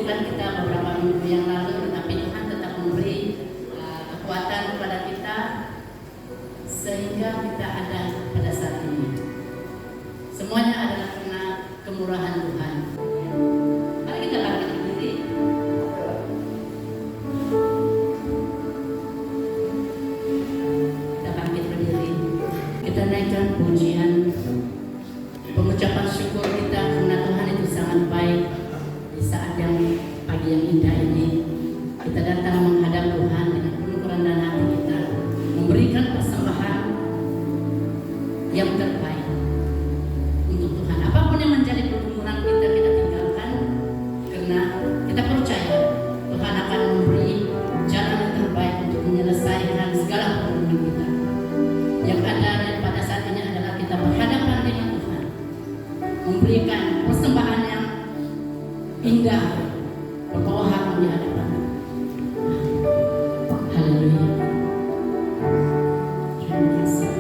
rindukan kita beberapa minggu yang lalu, tetapi Tuhan tetap memberi kekuatan kepada kita sehingga kita ada pada saat ini. Semuanya adalah karena kemurahan Tuhan. Mari kita bangkit berdiri. Kita bangkit berdiri. Kita naikkan pujian, pengucapan syukur kita karena Tuhan itu sangat baik. Di saat yang pagi yang indah ini, kita datang menghadap Tuhan dengan penuh kerendahan hati kita, memberikan persembahan yang terbaik untuk Tuhan. Apapun yang menjadi pergumulan kita, kita tinggalkan karena kita percaya Tuhan akan memberi jalan yang terbaik untuk menyelesaikan segala pergumulan kita. Yang ada pada saat ini adalah kita berhadapan dengan Tuhan, memberikan persembahan yang indah, berbawa harum di hadapan. Haleluya. Terima kasih.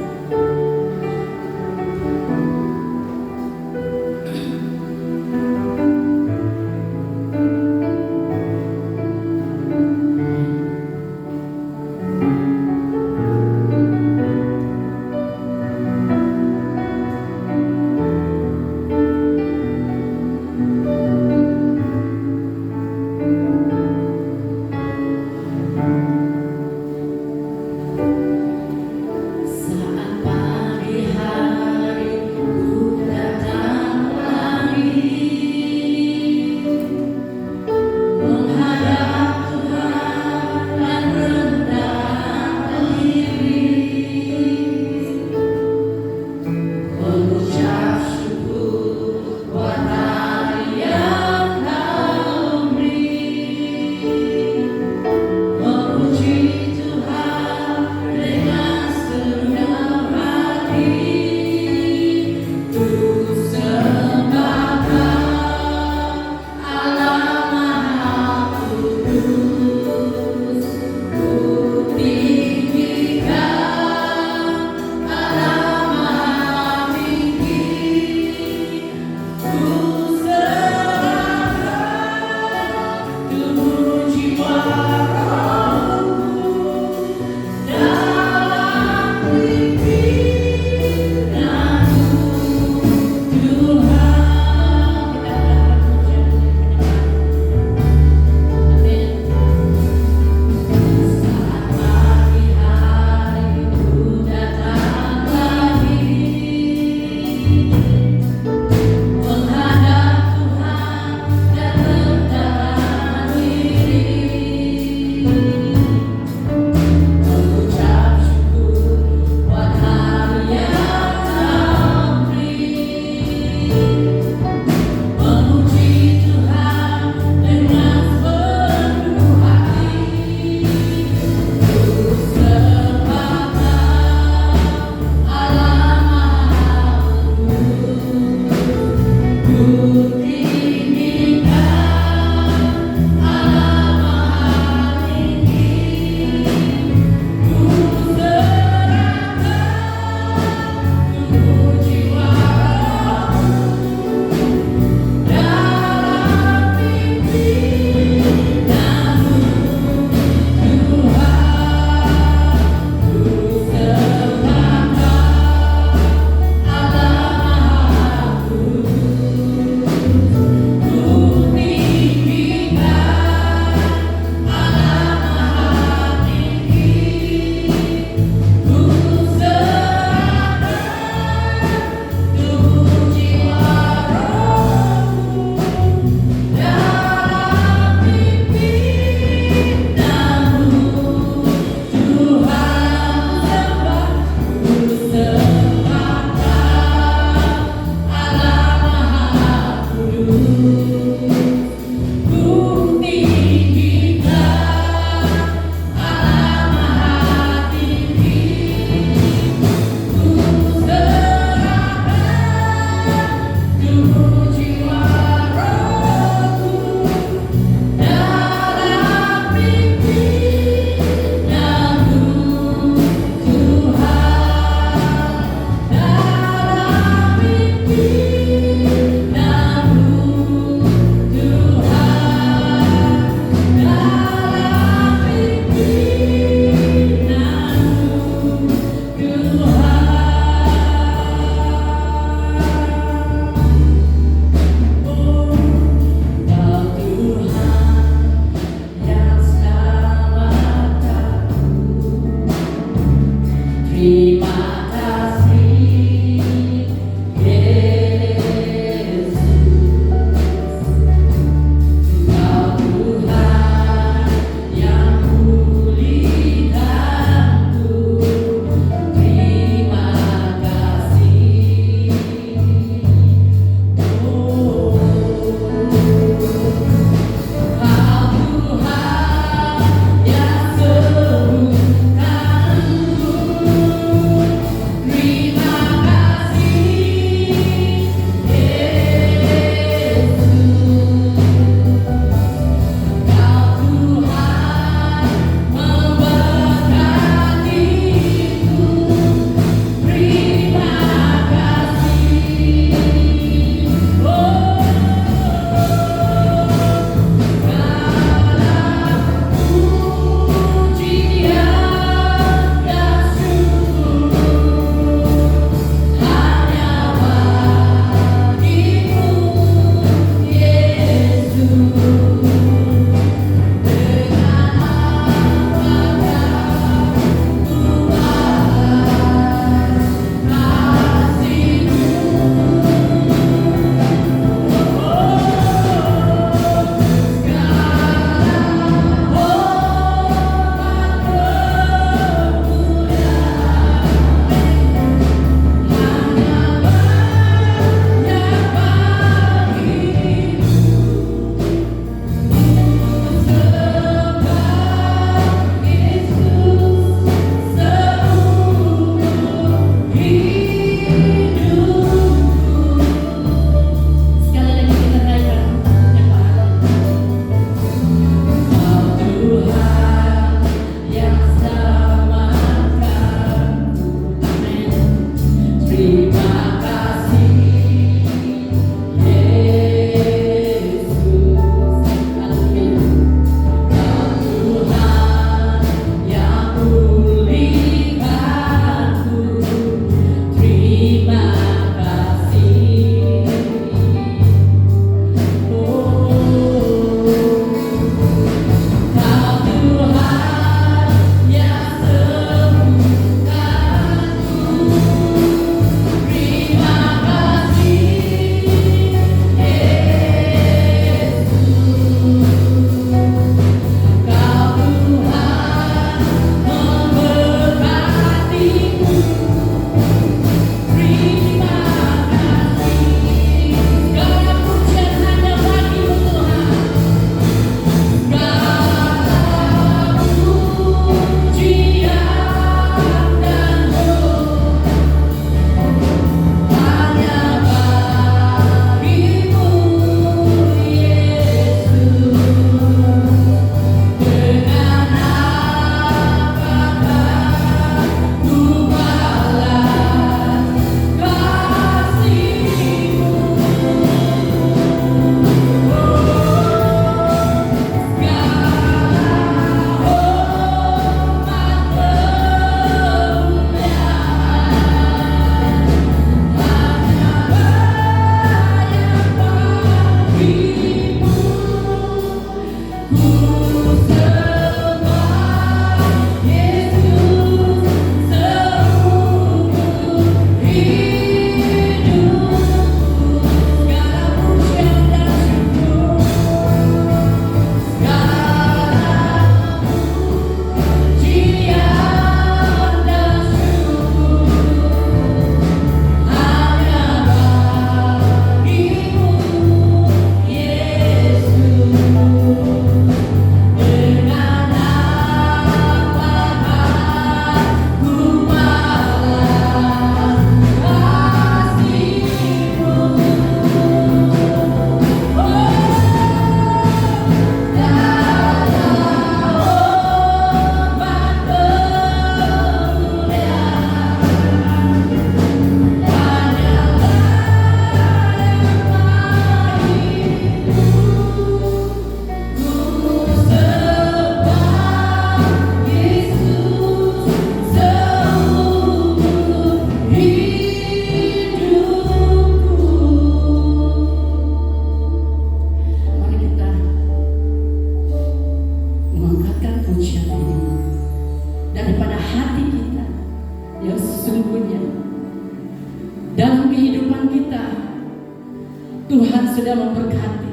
Tuhan sudah memberkati.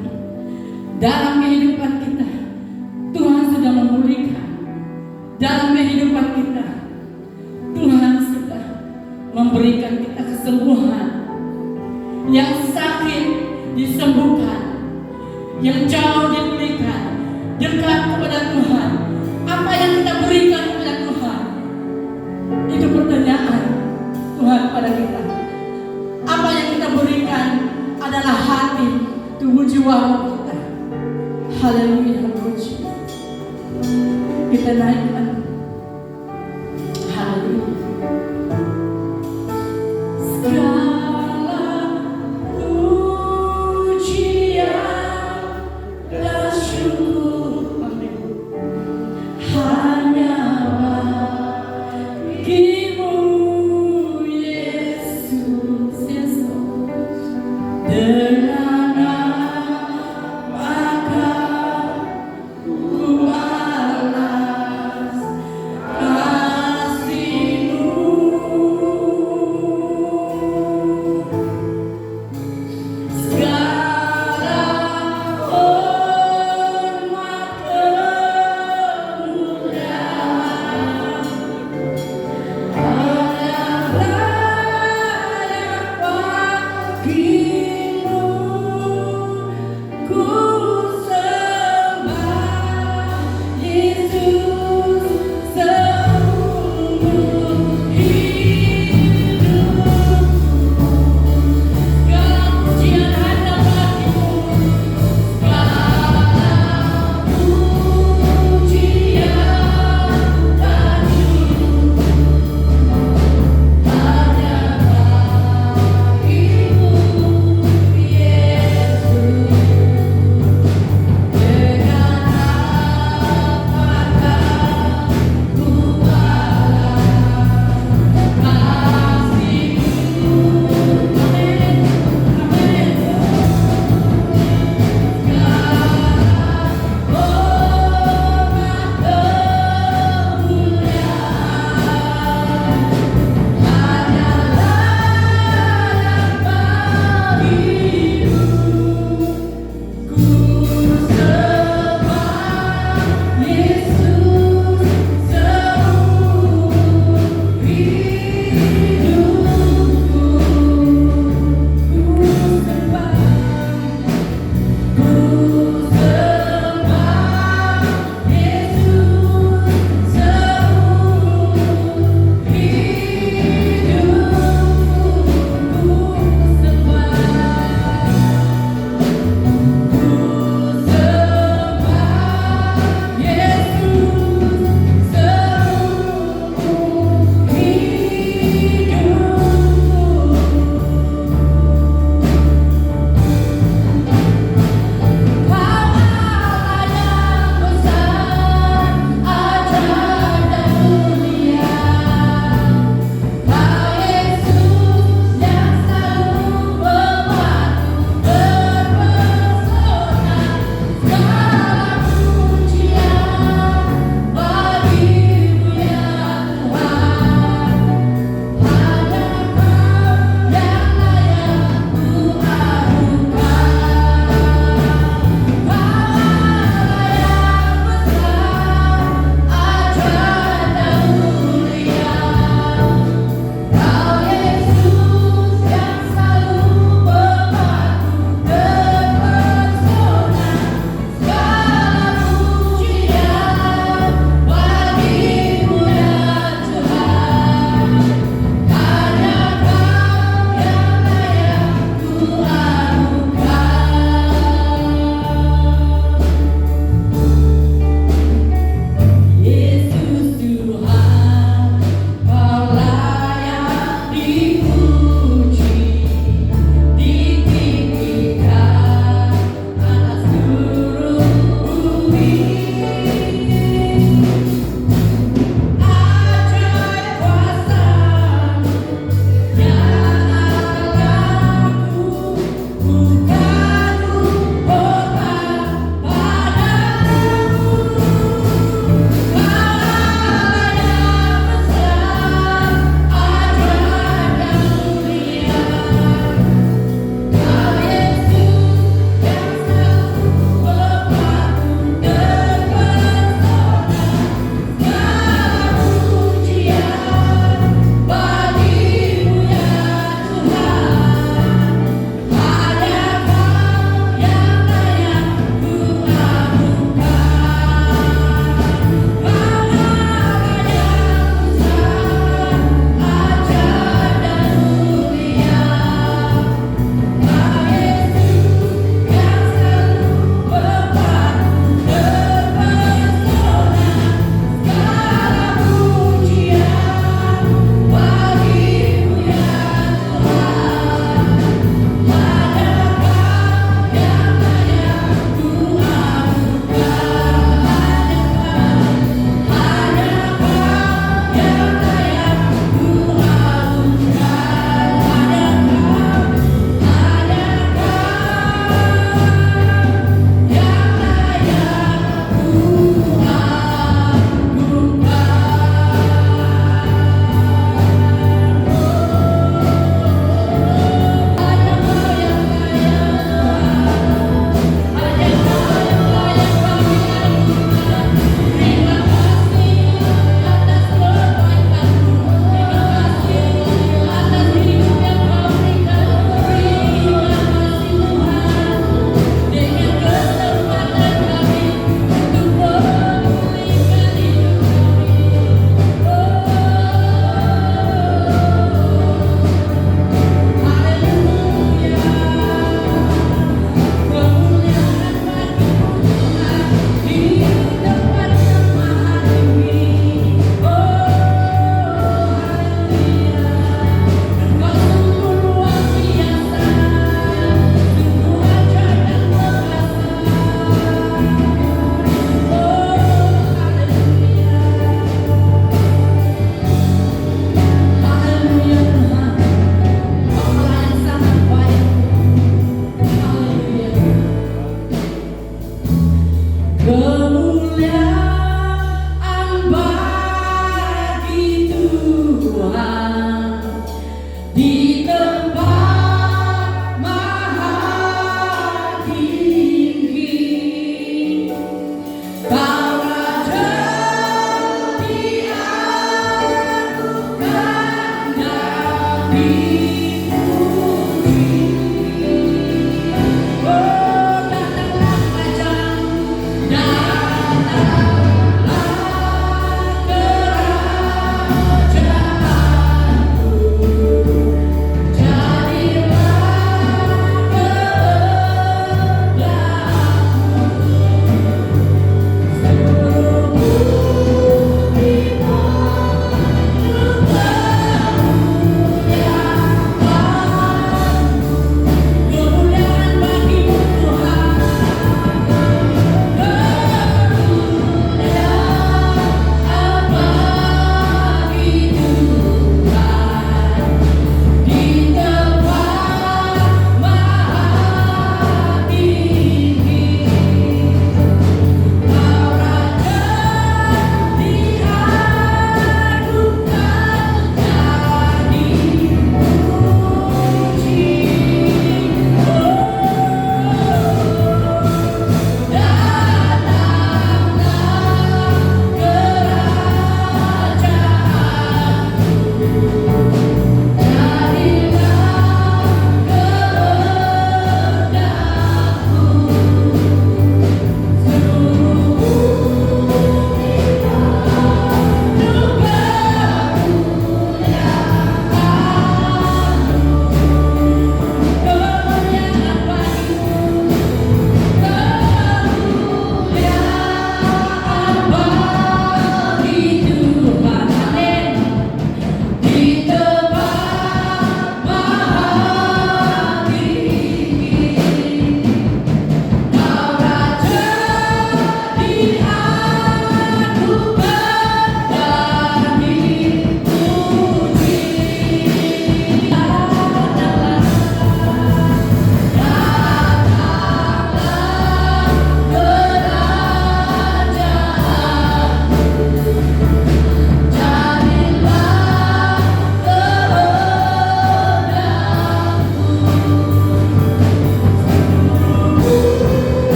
Dalam kehidupan kita, Tuhan sudah memulihkan. Dalam kehidupan kita, Tuhan sudah memberikan kita kesembuhan. Yang sakit disembuhkan, yang jauh dipulihkan, dekat kepada Tuhan. Apa yang kita berikan kepada Tuhan? Itu pertanyaan Tuhan pada kita. Apa yang kita berikan adalah hati, tubuh, jiwa kita. Haleluya, puji. Kita naikkan. Haleluya. Segala pujian dan syukur hanya bagimu, Yesus, Yesus. Dengan maka ku balas kasih-Mu.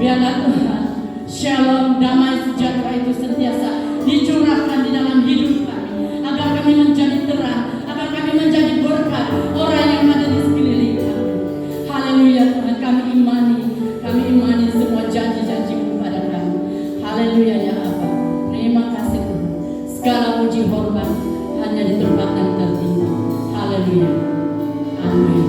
Biarlah Tuhan, shalom, damai sejahtera itu sentiasa dicurahkan di dalam hidup kami, agar kami menjadi terang, agar kami menjadi berkat orang yang ada di sekeliling kami. Haleluya Tuhan, kami imani semua janji-janji-Mu pada kami. Haleluya ya Aba. Terima kasih Tuhan. Segala puji hormat hanya di tempat yang tertinggi. Haleluya. Amin.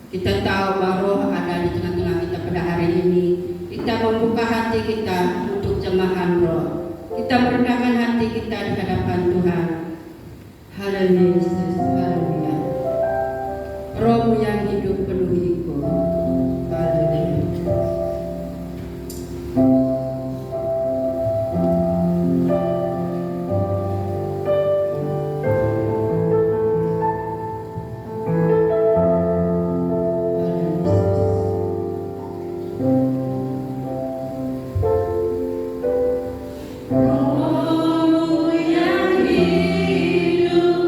Kita tahu bahwa ada di tengah-tengah kita pada hari ini. Kita membuka hati kita untuk jemahan roh. Kita merendahkan hati kita di hadapan Tuhan. Haleluya, Yesus, haleluya. Rohmu yang hidup penuhiku. Haleluya. Rohmu yang hidup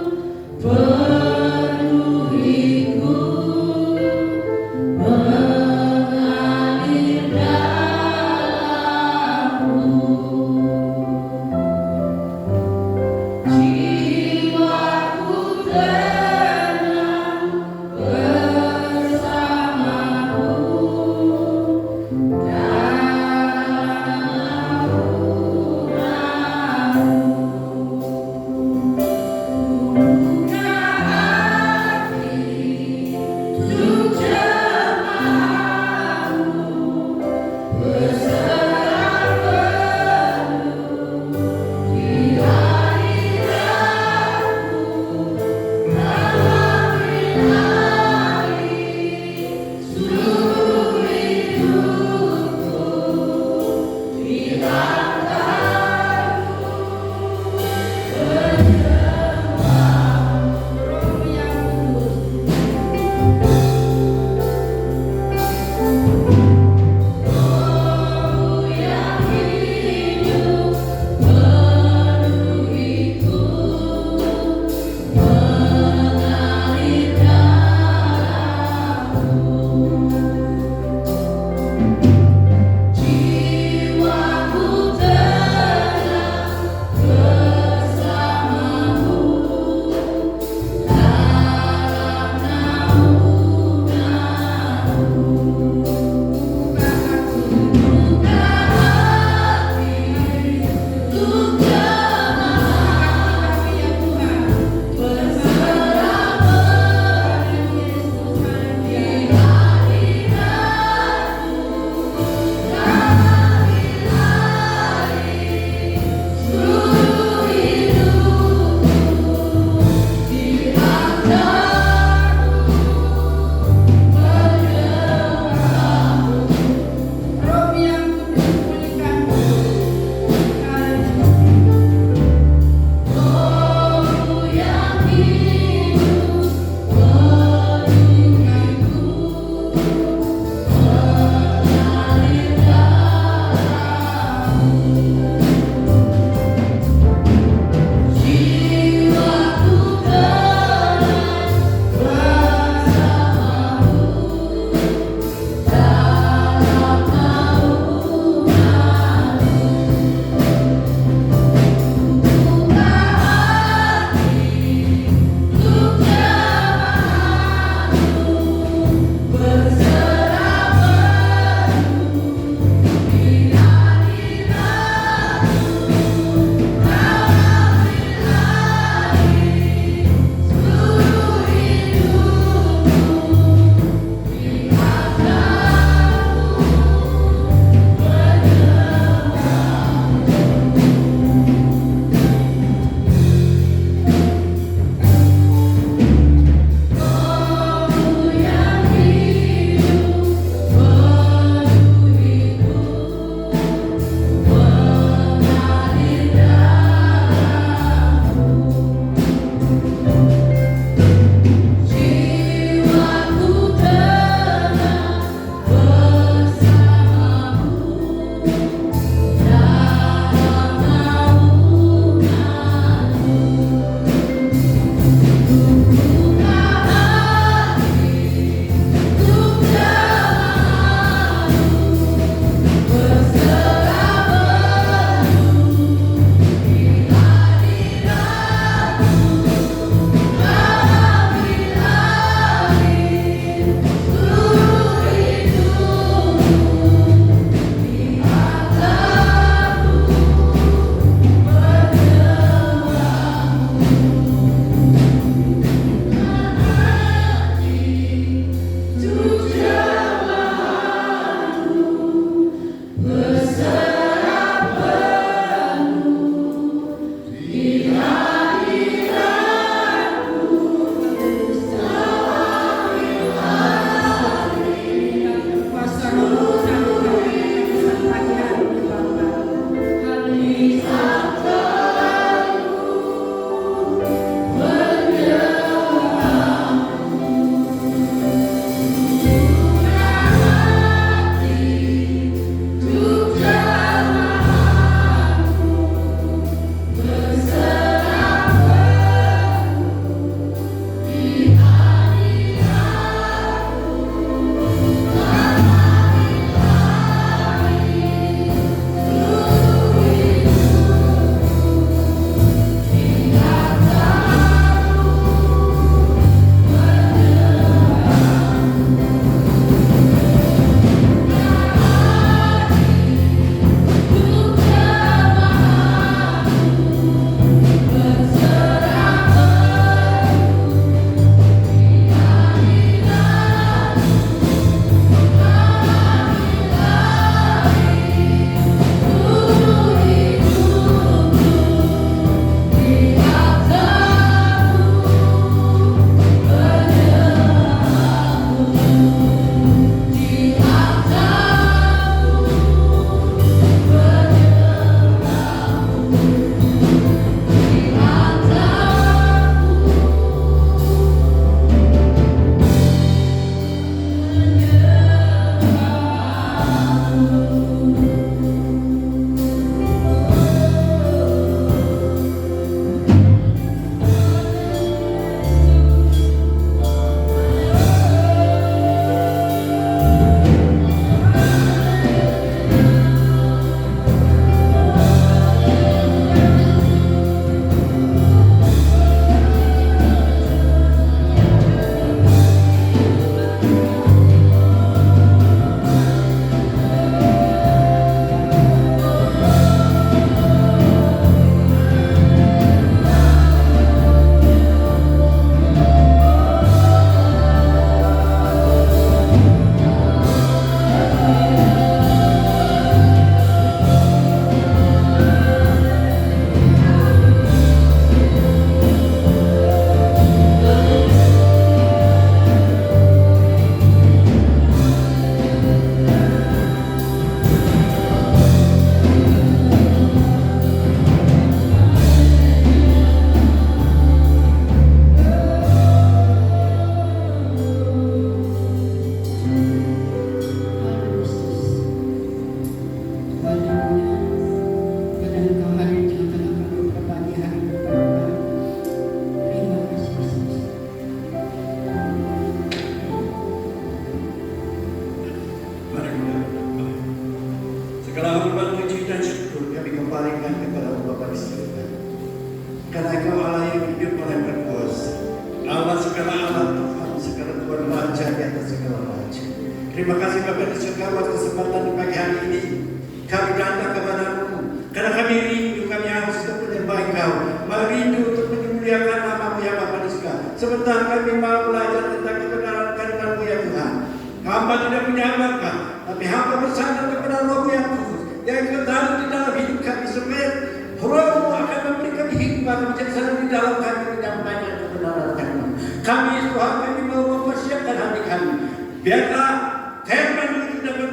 dan syukur kami kembalikan kepada Bapa di surga. Karena Engkau Allah yang hidup oleh berkuasa, Allah segala Allah Tuhan, segala Tuhan Raja di atas segala Raja. Terima kasih Bapa di surga buat kesempatan di pagi hari ini. Kami datang kepadamu karena kami rindu, kami haus untuk menyembah Engkau, merindu untuk memuliakan nama-Mu ya Bapa di surga. Sebentar kami mau belajar tentang kebenaran firman-Mu ya Tuhan. Hamba tidak punya apa-apa, tapi hamba bersandar kepada Roh-Mu yang kudus, yang tertaruh di dalam hidup kami, supaya Roh-Mu akan memberi kami hikmah bijaksana di dalam kami menyampaikan kebenaran firman. Kami Tuhan, kami mau mempersiapkan hati kami. Biarlah firman itu dapat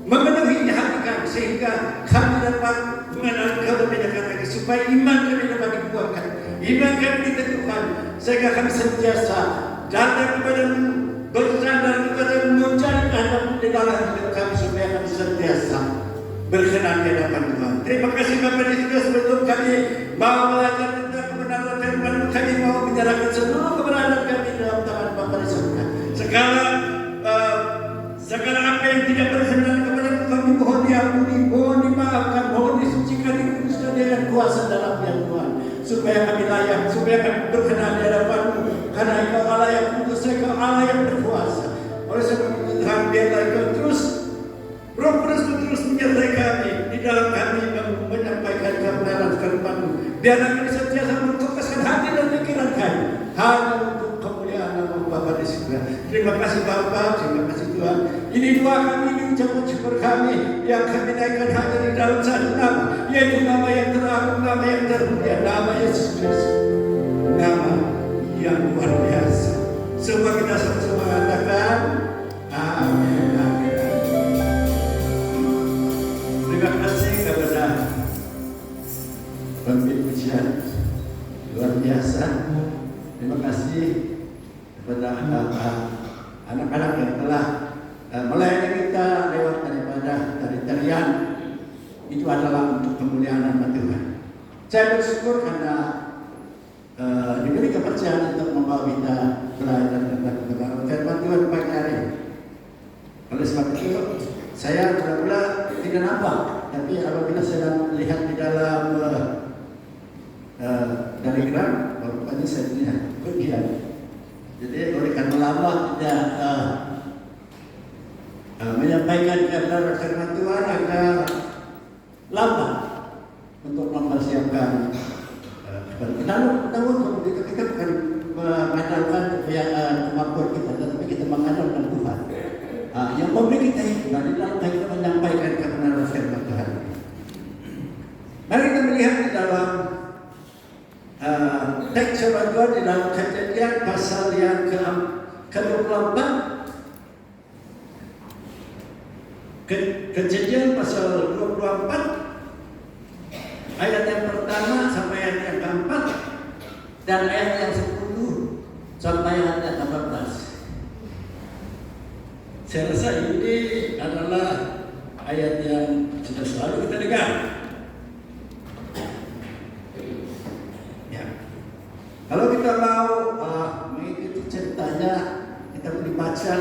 memenuhi hati kami, sehingga kami dapat mengenal Engkau lebih dekat lagi, supaya iman kami dapat dikuatkan, iman kami diteguhkan, sehingga kami sentiasa datang kepadamu, bersandar kepada-Mu, mencari kehendak-Mu di dalam hidup kami, supaya kami sentiasa berkenan di hadapan Tuhan. Terima kasih Bapa di surga, sebelum kami mau belajar tentang kebenaran firman-Mu, kami mau menyerahkan seluruh kebenaran kami dalam tangan Bapa di surga. Segala apa yang tidak berkenan kepada-Mu, kami mohon diampuni, mohon dimaafkan, mohon disucikan, dikuduskan dengan kuasa dalam yang Tuhan, supaya kami layak, supaya kami berkenan di hadapan-Mu. Karena Engkau Allah yang kudus, Engkau Allah yang berkuasa. Oleh sebab itu Tuhan, biarlah Engkau terus, Roh Kudus terus menyertai kami di dalam kami menyampaikan kebenaran firman-Mu. Biarlah kami sentiasa memfokuskan hati dan pikiran kami hanya untuk kemuliaan nama Bapa di surga. Terima kasih Bapa, terima kasih Tuhan. Ini doa kami, ini ucapan syukur kami yang kami naikkan hanya di dalam satu nama, yaitu nama yang teragung, nama yang termulia, nama Yesus Kristus, nama yang luar biasa. Semua kita sama-sama mengatakan amin, amin. Terima kasih kepada pemimpin pujian luar biasa. Terima kasih kepada anak-anak yang telah melayani kita lewat daripada tarian. Itu adalah untuk kemuliaan nama Tuhan. Saya bersyukur karena diberi kepercayaan untuk membawa kita belajar tentang kebenaran firman Tuhan pagi hari. Oleh sebab itu, saya mula-mula tidak nampak, tapi apabila saya melihat di dalam diagram, rupanya saya lihat bagian. Jadi oleh karena lama tidak menyampaikan kebenaran firman Tuhan, agak lama untuk mempersiapkan. Namun kita bukan mengandalkan kemampuan kita, tetapi kita mengandalkan Tuhan yang memberi kita hikmah di dalam kita menyampaikan kebenaran firman Tuhan. Mari kita melihat di dalam teks firman Tuhan di dalam Kejadian pasal yang ke-24. Kejadian pasal 24 ayat yang pertama sampai ayat yang keempat, dan ayat yang 10 sampai ayat yang 18. Saya rasa ini adalah ayat yang sudah selalu kita dengar. Ya. Kalau kita mau mengikuti ceritanya, kita boleh baca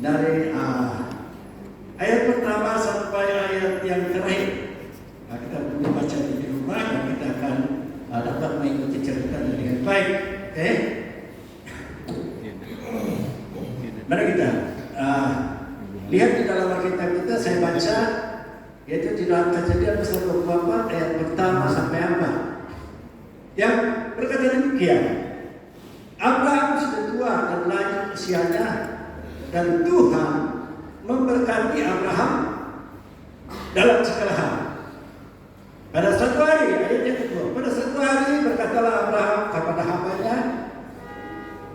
dari ayat pertama sampai ayat yang terakhir. Kita boleh baca di rumah dan kita akan dapat mengikuti ceritanya dengan baik. Oke? Mari kita lihat di dalam Alkitab kita. Saya baca yaitu di dalam Kejadian pasal 24 ayat pertama sampai 4 yang berkata demikian. Abraham sudah tua dan lanjut usianya, dan Tuhan memberkati Abraham dalam segala hal. Pada satu hari, ayat yang kedua, pada satu hari berkatalah Abraham kepada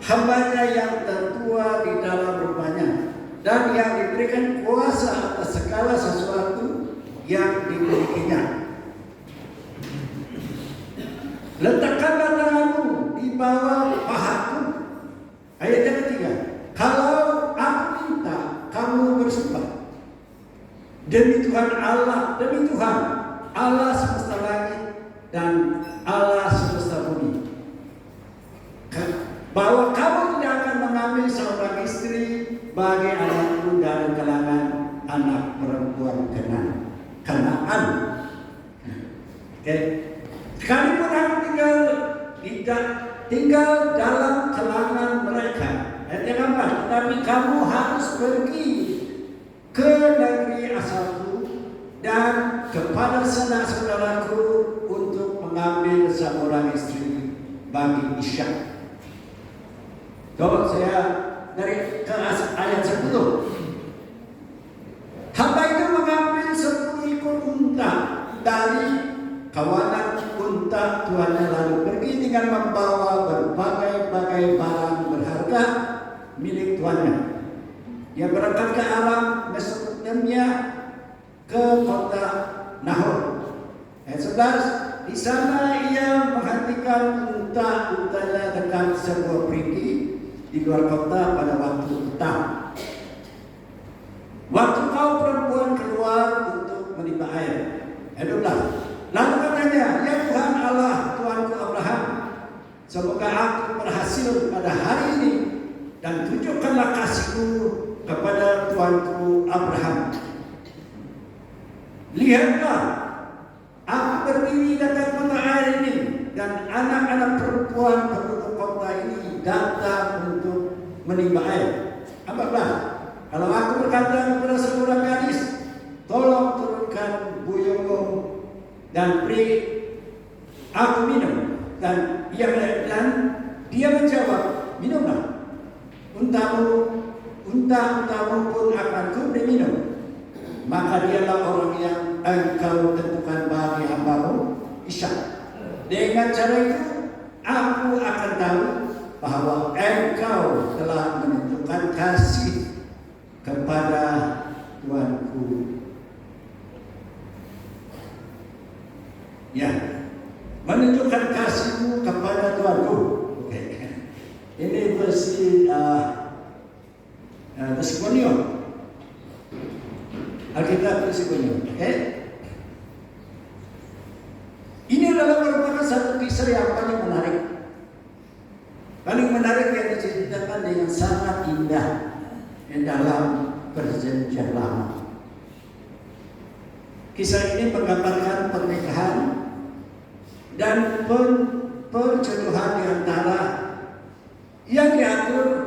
hambanya yang tertua di dalam rumahnya, dan yang diberikan kuasa atas segala sesuatu yang dimilikinya. Letakkanlah tanganmu di bawah pahaku. Ayat yang ketiga, kalau aku minta, kamu bersumpah demi Tuhan Allah semesta langit dan Allah semesta bumi, bahwa kamu tidak akan mengambil seorang istri bagi anakmu dari kalangan anak perempuan Kenan. Kanaan. Oke. Sekalipun aku tinggal dalam kalangan mereka. Ayat yang keempat, tetapi kamu harus pergi ke negeri asalku dan kepada saudara-saudaraku untuk mengambil seorang istri bagi Ishak. Coba saya dari ke ayat 10. Hamba itu mengambil 10 ekor unta dari kawanan unta tuannya, lalu pergi dengan membawa berbagai-bagai barang berharga milik tuannya. Dia berangkat ke Aram Mesopotamia, ke kota Nahor. Ayat 11, di sana ia menghentikan unta-untanya dekat sebuah perigi di luar kota pada waktu petang. Waktu kau perempuan keluar untuk menimba air. Ayat 12, lalu katanya, ya Tuhan Allah Tuanku Abraham, semoga aku berhasil pada hari ini dan tunjukkanlah kasih-Mu kepada Tuanku Abraham. Lihatlah, aku berdiri dekat mata air ini dan anak-anak perempuan penduduk kota ini datang untuk menimba air. 14, kalau aku berkata kepada seorang gadis, tolong turunkan buyungmu dan beri aku minum, dan dia menjawab, minumlah. Unta-untamu pun akan kuberi minum. Maka dialah orang yang engkau tentukan bagi hambamu Ishak. Dengan cara itu aku akan tahu bahwa engkau telah menunjukkan kasih kepada Tuanku. Ya, menunjukkan kasih-Mu kepada Tuanku. Oke. Ini versi Konyo. Alkitab versi Konyo. Oke. Ini adalah merupakan satu kisah yang paling menarik. Paling menarik yang diceritakan dengan sangat indah dalam perjanjian lama. Kisah ini menggambarkan pernikahan dan perjodohan di antara yang diatur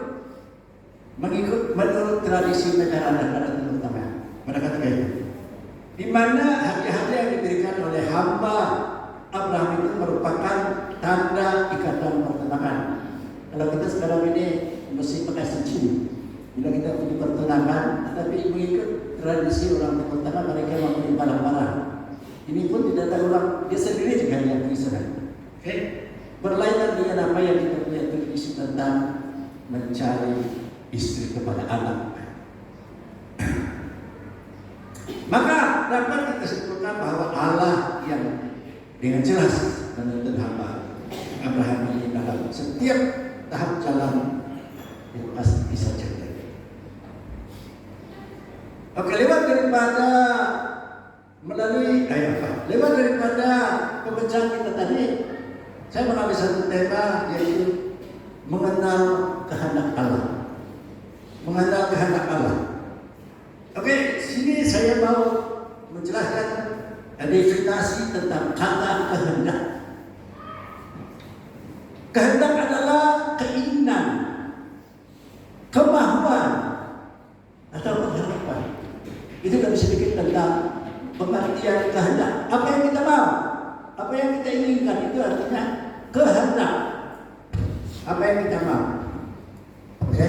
menurut tradisi negara Timur Tengah. Pada ketika itu, di mana hadiah-hadiah yang diberikan oleh hamba Abraham itu merupakan tanda ikatan pertunangan. Kalau kita sekarang ini mesti pakai cincin bila kita pergi pertunangan, tetapi mengikut tradisi orang Timur Tengah mereka memberi barang-barang. Ini pun tidak tahu orang dia sendiri juga yang bisa. Oke, berlainan dengan apa yang kita punya tradisi tentang mencari istri kepada anak. Maka dapat kita simpulkan bahwa Allah yang dengan jelas menuntun hamba Abraham ini dalam setiap tahap jalan itu pasti bisa jadi. Oke, lewat daripada pembicaraan kita tadi, saya mengambil satu tema yaitu mengenal kehendak Allah. Mengenal kehendak Allah. Oke, sini saya mau menjelaskan definisi tentang kata kehendak. Kehendak adalah keinginan, kemauan, atau pengharapan. Itu kami sedikit tentang pengertian kehendak. Apa yang kita mau, apa yang kita inginkan, itu artinya kehendak. Apa yang kita mau. Oke.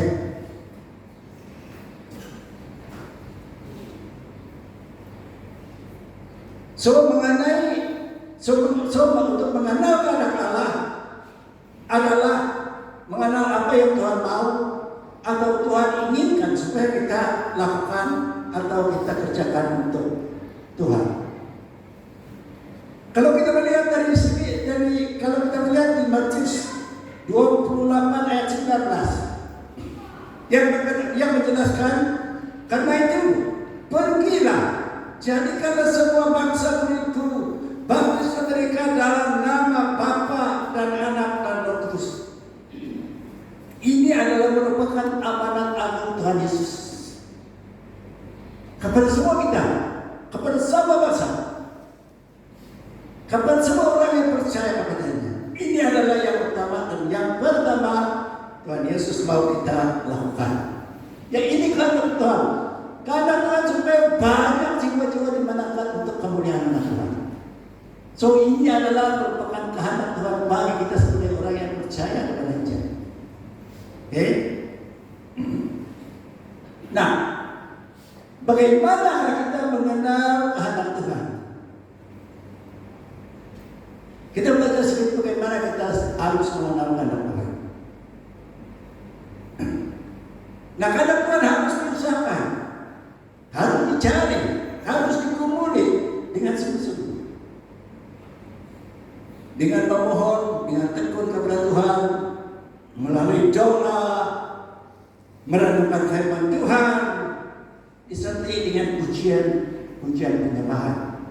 Untuk mengenal kehendak Allah adalah mengenal apa yang Tuhan mau atau Tuhan inginkan supaya kita lakukan atau kita kerjakan untuk Tuhan. Kalau kita melihat kalau kita melihat di Matius 28 ayat 19 yang menjelaskan, karena itu pergilah, jadikanlah semua bangsa muridku, baptis mereka dalam nama Bapa dan Anak dan Roh Kudus. Ini adalah merupakan amanat agung Tuhan Yesus kepada semua kita, kepada semua bangsa. kepada semua orang yang percaya kepadanya. Ini adalah yang utama dan yang pertama Tuhan Yesus mau kita lakukan. Ya ini kehendak Tuhan. Kehendak Tuhan supaya banyak jiwa-jiwa dimenangkan untuk kemuliaan nama Tuhan. So ini adalah merupakan kehendak Tuhan bagi kita sebagai orang yang percaya kepadanya. Oke? Nah, bagaimana kita mengenal kehendak Tuhan? Kita belajar sedikit bagaimana kita harus mengenal kehendak Tuhan. Nah, kehendak Tuhan harus diusahakan, harus dicari, harus digumuli dengan sungguh-sungguh, dengan memohon, dengan tekun kepada Tuhan, melalui doa, merenungkan firman Tuhan, disertai dengan pujian penyembahan.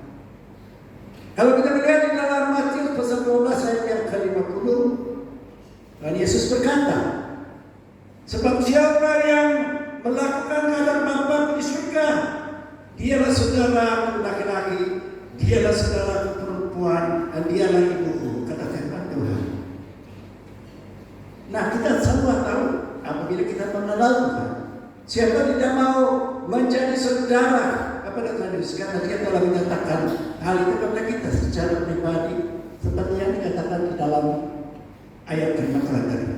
Kalau kita melihat di dalam Matius pasal 12 ayat yang ke-50, Tuhan Yesus berkata, sebab siapa yang melakukan kehendak Bapa di surga, dialah saudaraku laki-laki, dialah saudaraku perempuan, dan dialah ibuku, kata firman Tuhan. Nah, kita semua tahu apabila kita mengenal Tuhan, siapa tidak mau menjadi saudara kepada Tuhan Yesus, karena Dia telah menyatakan hal itu kepada kita secara pribadi, seperti yang dikatakan di dalam ayat firman Tuhan tadi.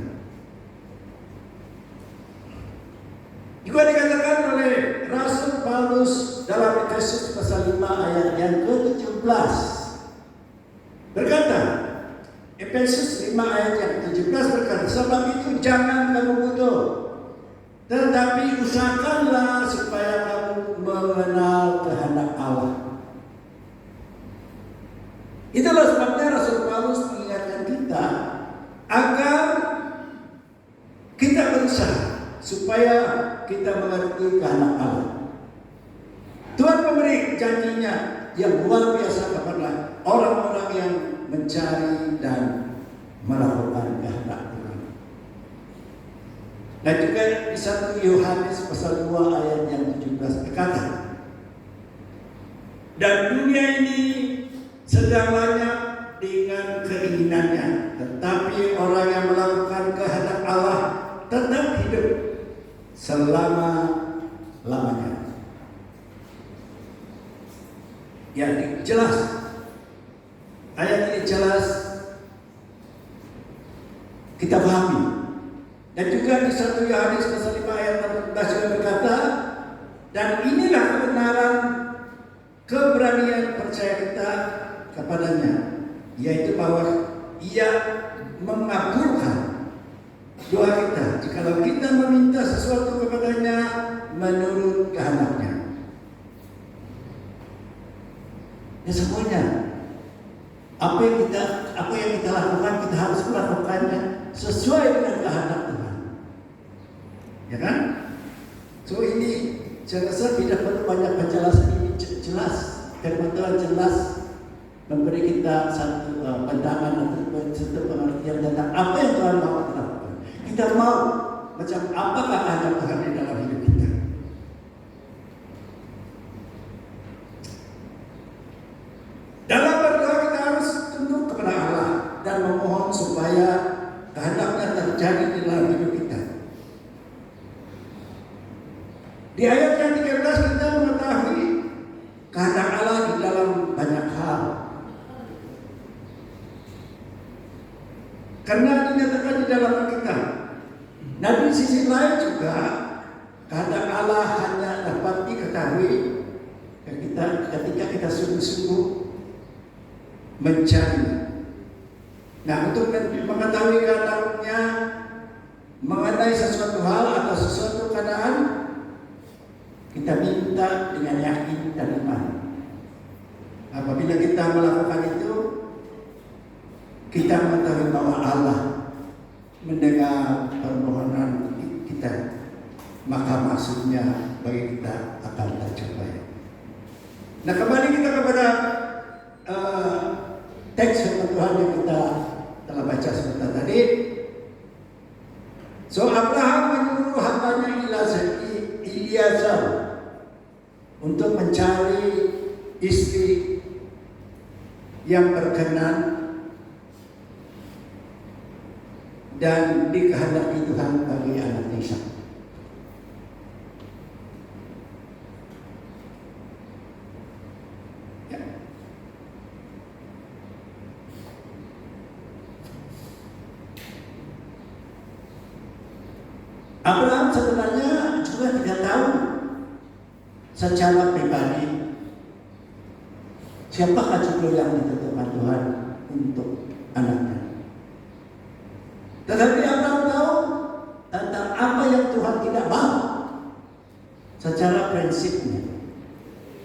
Juga dikatakan oleh Rasul Paulus dalam Efesus pasal 5 ayat yang ke-17. Berkata, Efesus 5 ayat yang ke-17 berkata, sebab itu jangan kamu bodoh, tetapi usahakanlah supaya kamu mengenal kehendak Allah. Itulah sebabnya Rasul Paulus mengingatkan kita agar kita berusaha supaya kita mengerti kehendak Allah. Tuhan memberi janjinya yang luar biasa kepada orang-orang yang mencari dan melakukan kehendak Tuhan. Dan juga di 1 Yohanes pasal 2 ayat yang 17 berkata, dan dunia ini sedang banyak dengan keinginannya, tetapi orang yang melakukan kehendak Allah tetap hidup selama-lamanya. Ya, jelas. Ayat ini jelas kita pahami. Dan juga di 1 Yohanes pasal 5 ayat 14 juga berkata, dan inilah kebenaran keberanian percaya kita kepadanya, yaitu bahwa Ia mengabulkan doa kita jikalau kita meminta sesuatu kepadanya menurut kehendaknya. Ya semuanya, apa yang kita lakukan, kita harus melakukannya sesuai dengan kehendak Tuhan. Ya kan? So ini saya rasa tidak perlu banyak penjelasan, ini jelas. Firman Tuhan jelas memberi kita satu pandangan atau satu pengertian tentang apa yang Tuhan mau kita lakukan. Kita mau macam apakah kehendak Tuhan di dalam hidup kita. Dalam berdoa kita harus tunduk kepada Allah dan memohon supaya kehendaknya terjadi di dalam hidup kita. Di ayat yang 13 kita mengetahui kehendak Allah di dalam banyak hal. Karena dinyatakan di dalam Alkitab. Nah, di sisi lain juga kehendak Allah hanya dapat diketahui ketika kita sungguh-sungguh mencari. Nah, untuk mengetahui kehendaknya mengenai sesuatu hal atau sesuatu keadaan, kita minta dengan yakin dan iman. Apabila kita melakukan itu, kita mengetahui bahwa Allah mendengar permohonan kita, maka maksudnya bagi kita akan tercapai. Nah, kembali kita kepada teks firman Tuhan yang kita telah baca sebentar tadi. So Abraham menyuruh hambanya Eliezer untuk mencari istri yang berkenan dan dikehendaki Tuhan bagi anak Ishak. Ya. Abraham sebenarnya juga tidak tahu secara pribadi siapakah judul yang ditentukan Tuhan untuk anaknya. Tetapi Abraham tahu tentang apa yang Tuhan tidak mau secara prinsipnya.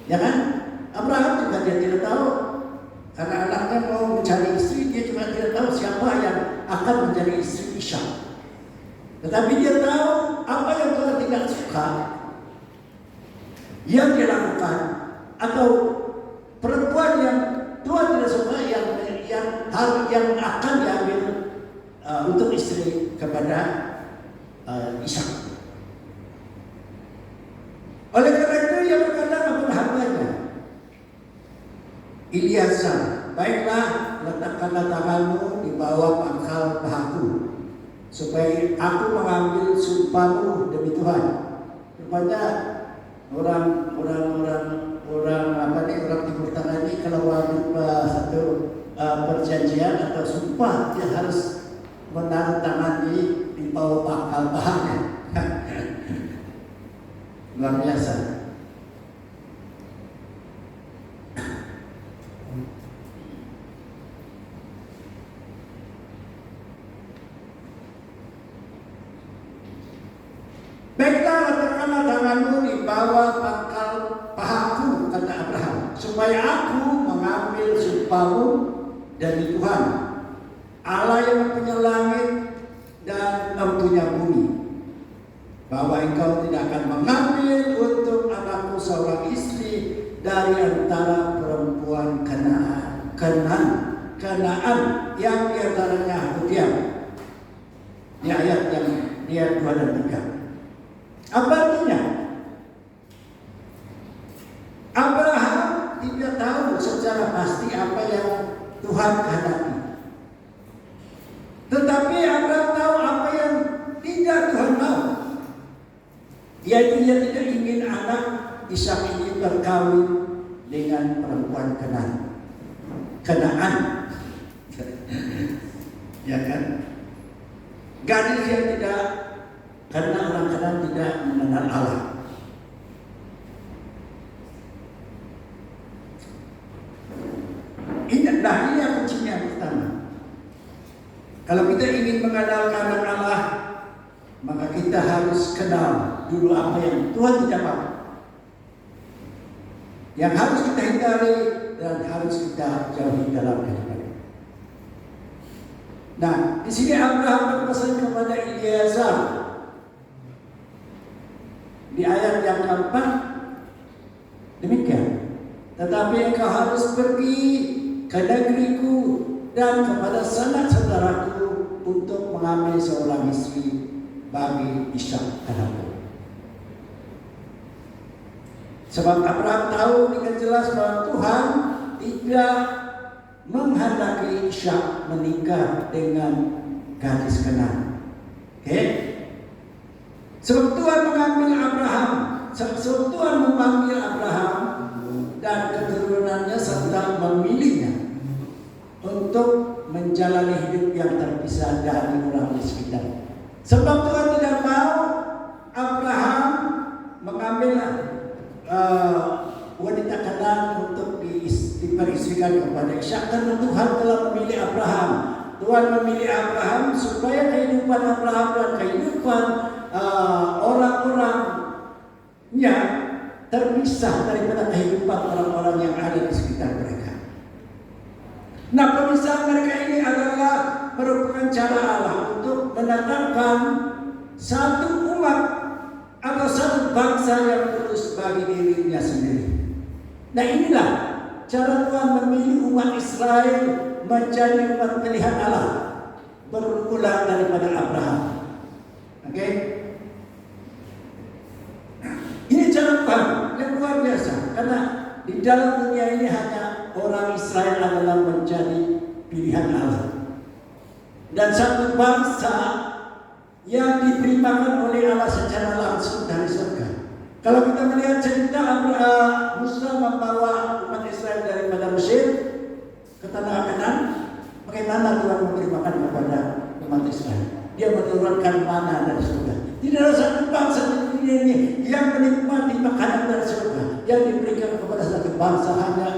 Ya kan? Abraham juga dia tidak tahu karena anaknya mau mencari istri, dia juga tidak tahu siapa yang akan menjadi istri Ishak. Tetapi dia tahu apa yang Tuhan tidak suka yang dia lakukan, atau perempuan yang Tuhan tidak suka yang akan diambil untuk istri kepada Ishak. Oleh karena itu ia berkata kepada hambanya Eliezer, baiklah letakkanlah tanganmu di bawah pangkal pahaku, supaya aku mengambil sumpahmu demi Tuhan. Rupanya orang Timur Tengah ini kalau ambil satu perjanjian atau sumpah, dia harus menaruh tangan di bawah pangkal pahanya. Luar biasa. Baiklah, letakkanlah tanganmu di bawah pangkal pahaku, kata Abraham, supaya aku mengambil sumpahmu dari Tuhan, Allah yang mempunyai langit dan mempunyai bumi, bahwa engkau tidak akan mengambil untuk anakku seorang istri dari antara perempuan Kanaan yang diantaranya Hutiam. Ini ayat yang dia 2 dan 3. Apa artinya? Abraham tidak tahu secara pasti apa yang Tuhan kehendaki. Tetapi Abraham tahu apa yang tidak Tuhan mau. Yaitu dia tidak ingin anak Ishak ini berkawin dengan perempuan Kanaan. Ya kan? Gadis yang tidak, karena orang Kanaan tidak mengenal Allah. Ini yang kuncinya yang pertama. Kalau kita ingin mengenal anak Allah, maka kita harus kenal dulu apa yang Tuhan tidak mau, yang harus kita hindari dan harus kita jauhi dalam kehidupan. Nah, di sini Abraham berpesan kepada Eliezer di ayat yang keempat demikian. Tetapi engkau harus pergi ke negeriku dan kepada sanak saudaraku untuk mengambil seorang istri bagi Ishak anakku. Sebab Abraham tahu dengan jelas bahwa Tuhan tidak menghendaki Ishak menikah dengan gadis Kanaan. Oke? Sebab Tuhan memanggil Abraham dan keturunannya serta memilihnya untuk menjalani hidup yang terpisah dari orang di sekitar. Sebab Tuhan tidak mau Abraham mengambil wanita Kanaan untuk diperistrikan kepada Ishak, karena Tuhan telah memilih Abraham. Tuhan memilih Abraham supaya kehidupan Abraham dan kehidupan orang-orangnya terpisah daripada kehidupan orang-orang yang ada di sekitar mereka. Nah, pemisahan mereka ini adalah merupakan cara Allah untuk menetapkan satu umat atau satu bangsa yang kudus bagi dirinya sendiri. Nah, inilah cara Tuhan memilih umat Israel menjadi umat pilihan Allah berulang daripada Abraham. Oke? Ini cara Tuhan yang luar biasa, karena di dalam dunia ini hanya orang Israel adalah menjadi pilihan Allah. Dan satu bangsa yang diberikan oleh Allah secara langsung dari surga. Kalau kita melihat cerita Musa membawa umat Israel daripada Mesir ke tanah Kanaan, bagaimana Tuhan memberi makan kepada umat Israel? Dia menurunkan mana dari surga. Tidak ada satu bangsa di dunia ini yang menikmati makanan dari surga yang diberikan kepada satu bangsa, hanya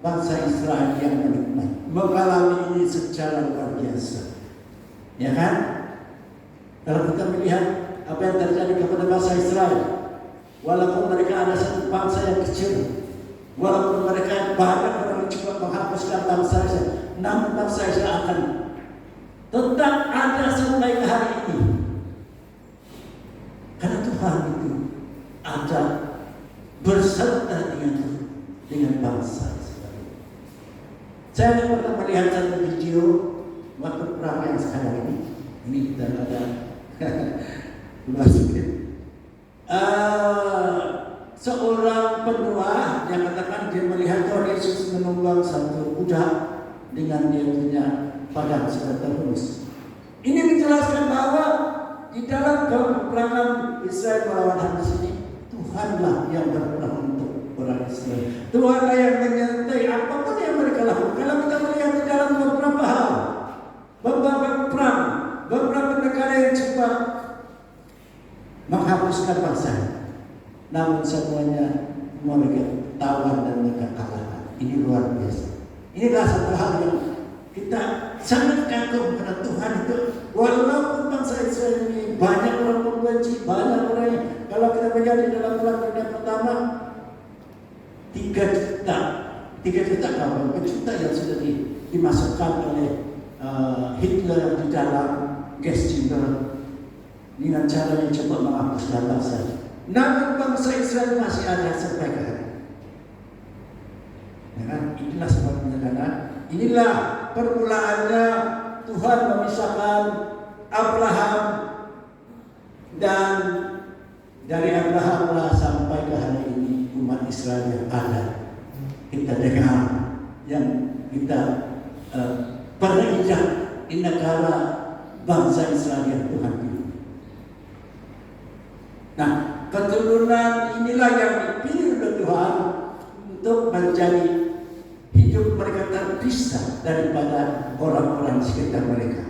bangsa Israel yang menikmati, mengalami ini secara luar biasa. Ya kan? Kalau kita melihat apa yang terjadi kepada bangsa Israel, walaupun mereka ada satu bangsa yang kecil, walaupun mereka banyak orang coba menghapuskan bangsa Israel, namun bangsa Israel akan tetap ada sampai ke hari ini. Karena Tuhan itu ada berserta dengan bangsa Israel. Saya pernah melihat satu video waktu perang yang sekarang ini. Ini kita ada masukin. Seorang pendua yang katakan dia melihat Tuhan Yesus menunggang satu kuda dengan dia punya padang sudah terhunus. Ini menjelaskan bahwa di dalam peperangan Israel melawan Hamas ini, Tuhanlah yang berperang untuk orang Israel. Tuhanlah yang menyertai apapun yang mereka lakukan. Kalau kita melihat di dalam beberapa hal, beberapa perang, beberapa negara yang coba menghapuskan bangsa, namun semuanya mereka tawan dan mereka kalah. Ini luar biasa. Inilah satu hal yang kita sangat kagum karena Tuhan itu, walaupun bangsa Israel ini banyak orang membenci, banyak orang yang, kalau kita melihat di dalam perang dunia pertama 3 juta kawan, juta yang sudah dimasukkan oleh Hitler di dalam gas chamber dengan cara yang coba menghapuskan bangsa. Namun bangsa Israel masih ada sampai ke hari. Ya kan? Inilah sebabnya karena inilah permulaannya Tuhan memisahkan Abraham, dan dari Abrahamlah sampai ke hari ini umat Israel yang ada. Kita dengar yang kita berijak di negara bangsa Israel yang Tuhan pilih. Nah, keturunan inilah yang dipilih oleh Tuhan untuk menjadi hidup mereka terpisah daripada orang-orang sekitar mereka.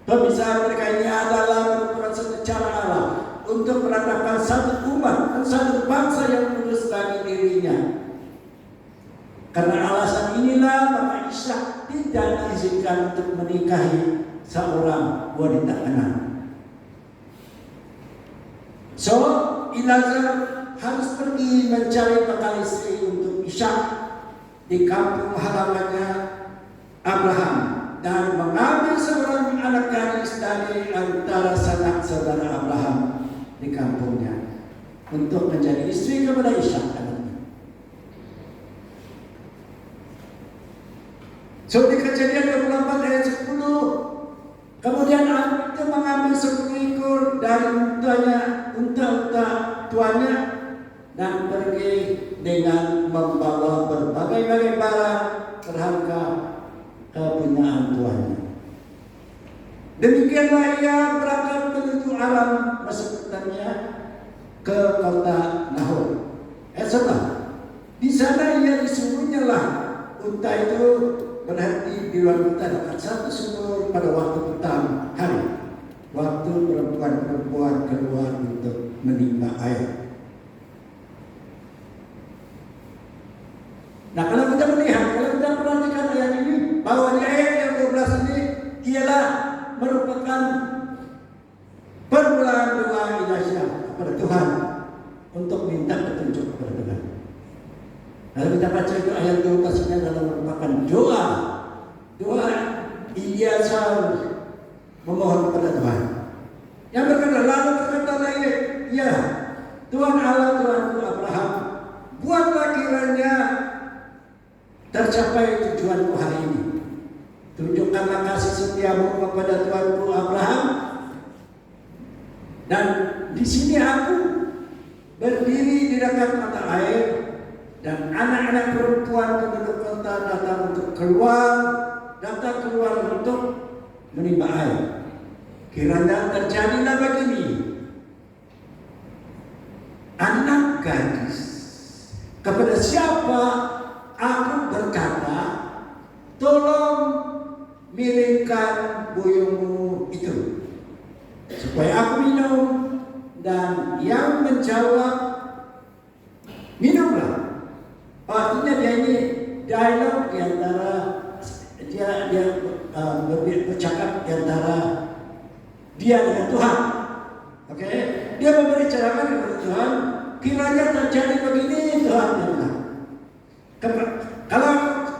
Pemisahan mereka ini adalah merupakan satu cara Allah untuk menetapkan satu umat dan satu bangsa yang kudus bagi dirinya. Karena alasan inilah maka Ishak tidak diizinkan untuk menikahi seorang wanita Kanaan. So, Elazar harus pergi mencari bakal istri untuk Ishak di kampung halamannya Abraham dan mengambil seorang anak gadis dari antara sanak saudara Abraham di kampungnya untuk menjadi istri kepada Ishak anaknya. So, di Kejadian 24 ayat 10, kemudian itu mengambil 10 ekor dari unta tuannya dan pergi dengan membawa berbagai barang berharga kepunyaan tuannya. Demikianlah ia berangkat menuju Aram Mesopotamia ke kota Nahor. Di sana ia disuruhnyalah unta itu berhenti di luar kota dekat satu sumur pada waktu petang hari, waktu perempuan-perempuan keluar untuk menimba air. Nah, kalau kita perhatikan ayat ini, bahwa di ayat yang 12 ini ialah merupakan permulaan doa Elisha kepada Tuhan untuk minta petunjuk kepada Tuhan. Kalau kita baca itu ayat 12 ini adalah merupakan doa Elisha memohon kepada Tuhan. Yang berkata lagi, ya Tuhan Allah, Tuhanku Abraham, buatlah kiranya tercapai tujuanku hari ini. Tunjukkanlah kasih setiamu kepada Tuhanku Abraham. Dan di sini aku berdiri di dekat mata air Dan anak-anak perempuan penduduk kota datang keluar untuk menimba air. Kiranya terjadilah begini. Anak gadis kepada siapa aku berkata, tolong miringkan buyungmu itu supaya aku minum, dan yang menjawab, minumlah. Artinya dia ini dialog di antara dia bercakap di antara dia dengan Tuhan. Oke, dia membicarakan kepada Tuhan, kiranya terjadi begini Tuhan. Kalau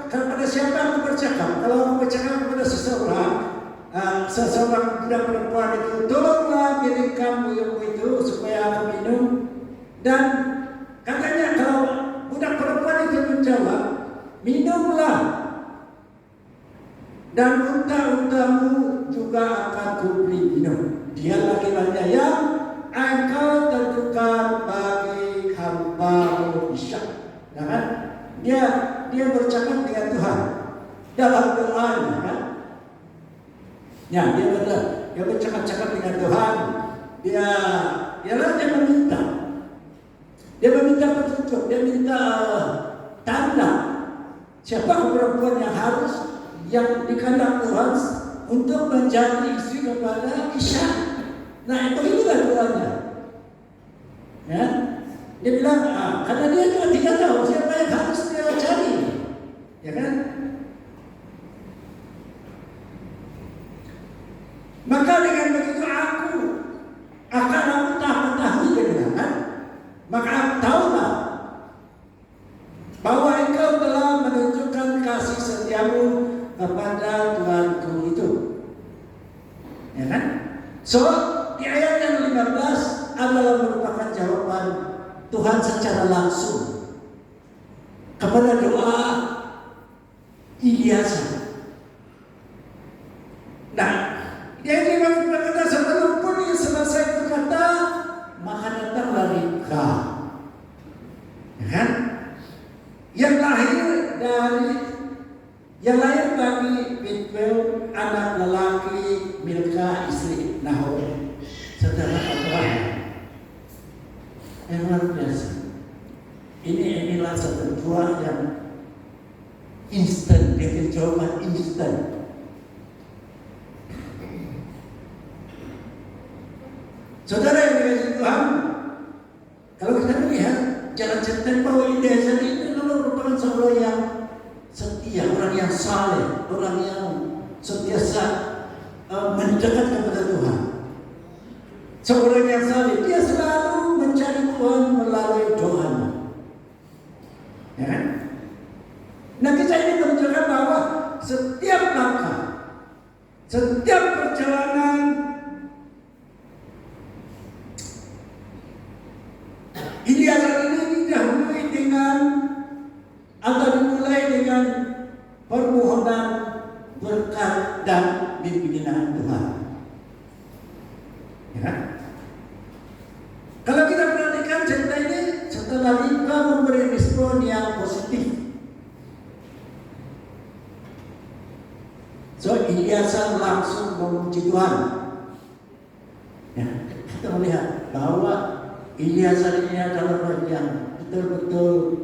kepada siapa aku bercakap? Kalau aku bercakap kepada seseorang budak perempuan itu, tolonglah miringkan buyungmu itu supaya aku minum. Dan katanya kalau budak perempuan itu menjawab, minumlah, dan unta-untamu juga akan kuberi minum. Dialah kiranya yang engkau tentukan bagi hamba-Mu Ishak. Ya kan? Dia bercakap dengan Tuhan dalam doanya, kan? Ya, dia bercakap-cakap dengan Tuhan. Dia meminta. Dia meminta petunjuk, dia minta tanda. Siapa perempuan yang dikandang Tuhan untuk menjadi istri kepada Ishak. Nah, itu inilah doanya. Ya, dia bilang, karena dia juga tidak tahu siapa yang harus dia cari, ya kan? Maka dengan begitu aku mengetahui, dia bilang, kan? Maka aku tahulah bahwa engkau telah menunjukkan kasih setiamu kepada Tuhanku itu, ya kan? So di ayat yang 15 adalah merupakan jawaban Tuhan secara langsung kepada doa Ilyasa. Nah, dia berkata sebelum pun ia selesai berkata, maka datanglah Ribka, ya kan? Yang lahir bagi Bethuel anak lelaki Milka istri Nahor, saudara Abraham. Yang luar biasa. Inilah satu doa yang instan, dia jawaban instan. Saudara yang dikasihi Tuhan, kalau kita melihat jalan cerita bahwa Eliezer ini merupakan seorang yang setia, orang yang saleh, orang yang sentiasa mendekat kepada Tuhan. Seorang yang saleh, dia selalu mencari Tuhan melalui doanya. Ya kan? Nah, kita ini menunjukkan bahwa setiap langkah, setiap perjalanan Eliezer ini didahului dengan atau dimulai dengan permohonan berkat dan bimbingan Tuhan. Ya kan? Kalau kita perhatikan cerita ini, setelah Ribka memberi respon yang positif, so Eliezer langsung memuji Tuhan. Ya, kita melihat bahwa Eliezer ini adalah orang yang betul-betul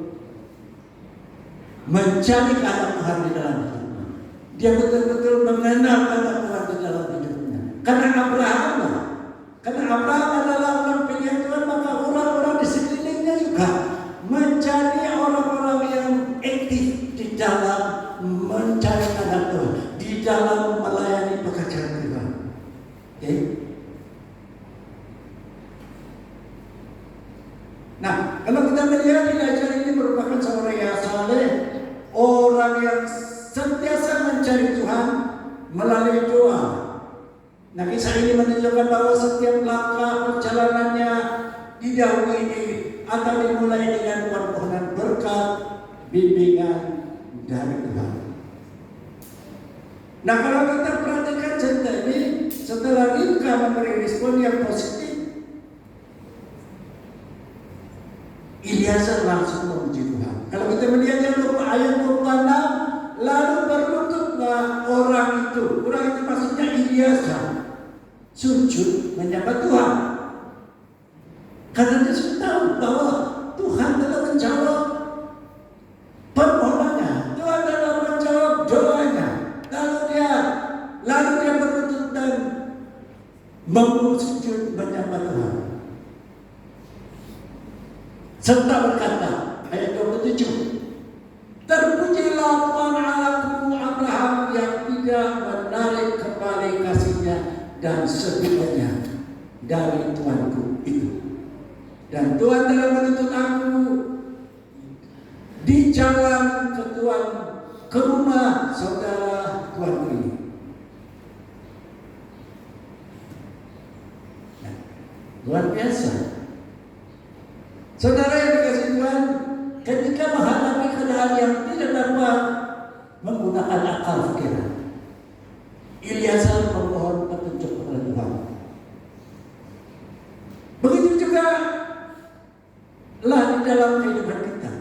mencari kehendak Tuhan di dalam hidupnya. Dia betul-betul mengenal kehendak Tuhan di dalam hidupnya. Karena Abraham adalah orang pilihan Tuhan, maka orang-orang di sekelilingnya juga mencari orang-orang yang aktif di dalam mencari kehendak Tuhan, di dalam melayani pekerjaan Tuhan. Okay? Nah, kalau kita melihat Eliezer ini merupakan seorang yang saleh, orang yang sentiasa mencari Tuhan melalui doa. Nah, kisah ini menunjukkan bahwa setiap langkah perjalanannya didahului atau dimulai dengan permohonan berkat, bimbingan dari Tuhan. Nah, kalau kita perhatikan cerita ini, setelah Ribka memberi respon yang positif, Eliezer langsung memuji Tuhan. Kalau kita melihat yang ayat 26, lalu berlututlah orang itu maksudnya Eliezer, sujud menyembah Tuhan. Karena dia sudah tahu bahwa Tuhan telah menjawab permohonannya, Tuhan telah menjawab doanya. Lalu dia berlutut dan sujud menyembah Tuhan. Serta berkata, ayat 27, terpujilah Tuhan Allahku Abraham yang tidak menarik kembali kasihnya dan setianya dari Tuanku itu. Dan Tuhan telah menuntut aku di jalan ke rumah saudara Tuanku ini. Nah, luar biasa. Saudara yang dikasih Tuhan, ketika menghadapi keadaan yang tidak dapat menggunakan akal pikiran, Eliezer memohon petunjuk kepada Tuhan. Begitu juga lah di dalam kehidupan kita.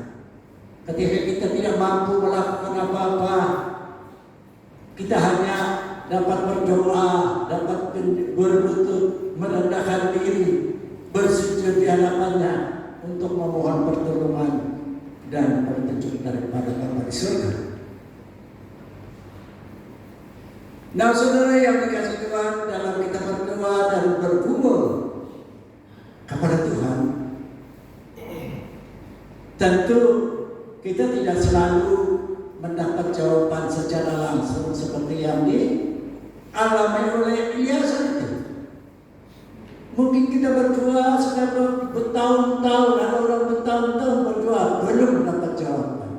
Ketika kita tidak mampu melakukan apa-apa, kita hanya dapat berdoa, dapat berlutut, merendahkan diri, bersujud di hadapannya untuk memohon pertolongan dan petunjuk daripada Bapa di surga. Nah, saudara yang dikasih Tuhan, dalam kita berdoa dan bergumul kepada Tuhan, tentu kita tidak selalu mendapat jawaban secara langsung seperti yang dialami oleh Eliezer itu. Mungkin kita berdoa sudah bertahun-tahun, ada orang bertahun-tahun berdoa belum mendapat jawaban.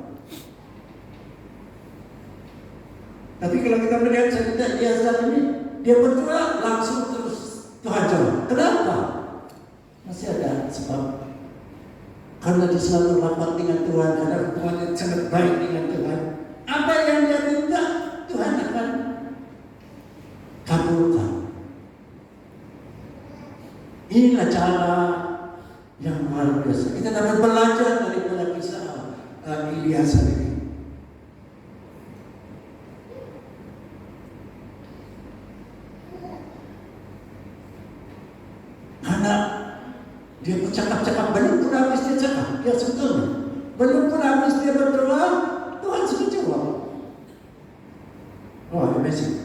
Tapi kalau kita melihat cerita Eliezer ini, dia berdoa langsung terus Tuhan jawab. Kenapa? Masih ada sebab. Karena dia selalu rapat dengan Tuhan, ada hubungan yang sangat baik dengan Tuhan. Apa yang dia minta, Tuhan akan kabulkan. Inilah cara yang luar biasa. Kita dapat belajar daripada kisah Eliezer ini. Karena dia bercakap-cakap, belum pun habis dia cakap, dia sebetulnya belum pun habis dia berdoa, Tuhan sudah jawab. Oh, amazing.